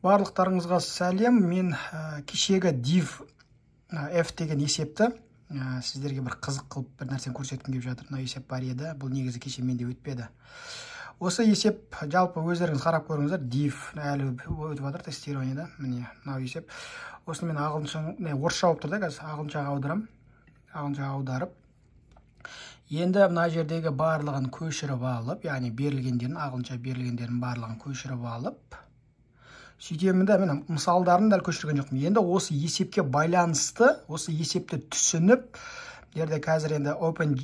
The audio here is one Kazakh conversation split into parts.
Барлықтарыңызға сәлем. Мен кешегі div f деген есепті сіздерге бір қызық қылып бір нәрсені көрсеткім келіп жатыр. Мына есеп бар еді. Бұл негізі кеше менде өтпеді. Осы есеп жалпы өздеріңіз қарап көріңіздер. Div әлі өтіп жатыр тестированиеда. Міне мынау есеп. Осыны мен орысша болып тұр да, қазір ағылшыншаға аударам. Ағылшыншаға аударып. Енді мына жердегі барлығын көшіріп алып, яғни берілгендерін, ағылшынша берілгендерін барлығын көшіріп алып, сөйтемін да, мен мысалдарын дәл көшірген жоқпын. Енді осы есепке байланысты, осы есепті түсініп, жерде қазір енді Open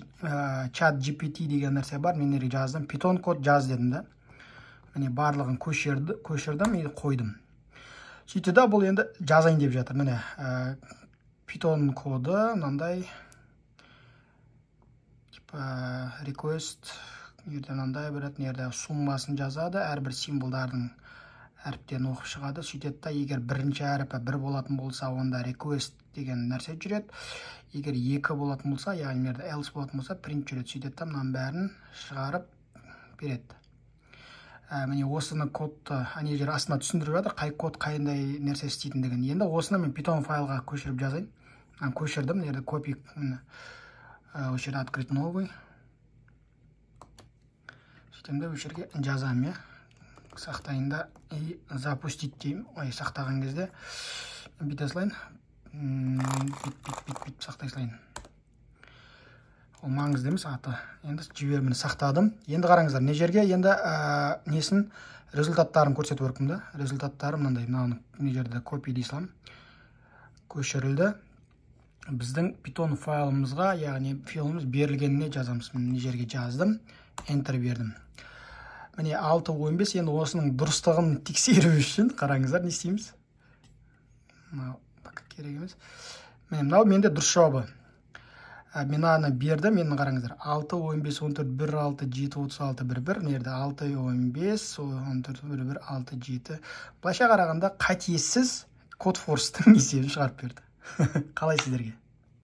Chat GPT деген нәрсе бар, мен жаздым, Python код жаз дедім да. Міне барлығын көшірдім и қойдым. Сөйтті да, бұл енді жазайын деп жатыр. Міне Python коды мынандай request мынандай беретін, жерде суммасын жазады, әрбір символдардың әріптерін оқып шығады. Сөйтеді да, егер бірінші әріпі 1 болатын болса, онда request деген нәрсе жүреді. Егер 2 болатын болса, яғни жерде else болатын болса, print жүреді. Сөйтеді да, мынаның бәрін шығарып береді. Міне осыны кодты ане жер астына түсіндіріп жатыр, қай код қайындай нәрсе істейтіндігін. Енді осыны мен Python файлға көшіріп жазайын. Көшірдім, жерде copy, осы жерде открыть новый. Сөйтемде осы жерге жазам, я. Сақтайында и запустить деймін. Ой, сақтаған кезде бит асылайын. Бит сақтай салайын. Ол маңызды емес аты. Енді жіберімін сақтадым. Енді қараңыздар, не жерге енді несін результаттарын көрсетіп өркім да. Результаттары мынандай, не жерде копи дей салам. Көшірілді. Біздің Python файлымызға, яғни файлымыз берілгеніне жазамыз. Мен не жерге жаздым, enter бердім. Міне 6.15, енді осының дұрыстығын тексеру үшін қараңыздар, не істейміз? Керек емес. Мынау менде дұрыс жауабы. Мен аны бердім, мен қараңыздар. 6.15, 14, 1, 6, 7, 36, 1, 1. Нерде 6.15, 14, 1, 1, 6, 7. Былайша қарағанда қатесіз Codeforce'тың есебін шығарып берді. Қалай сіздерге?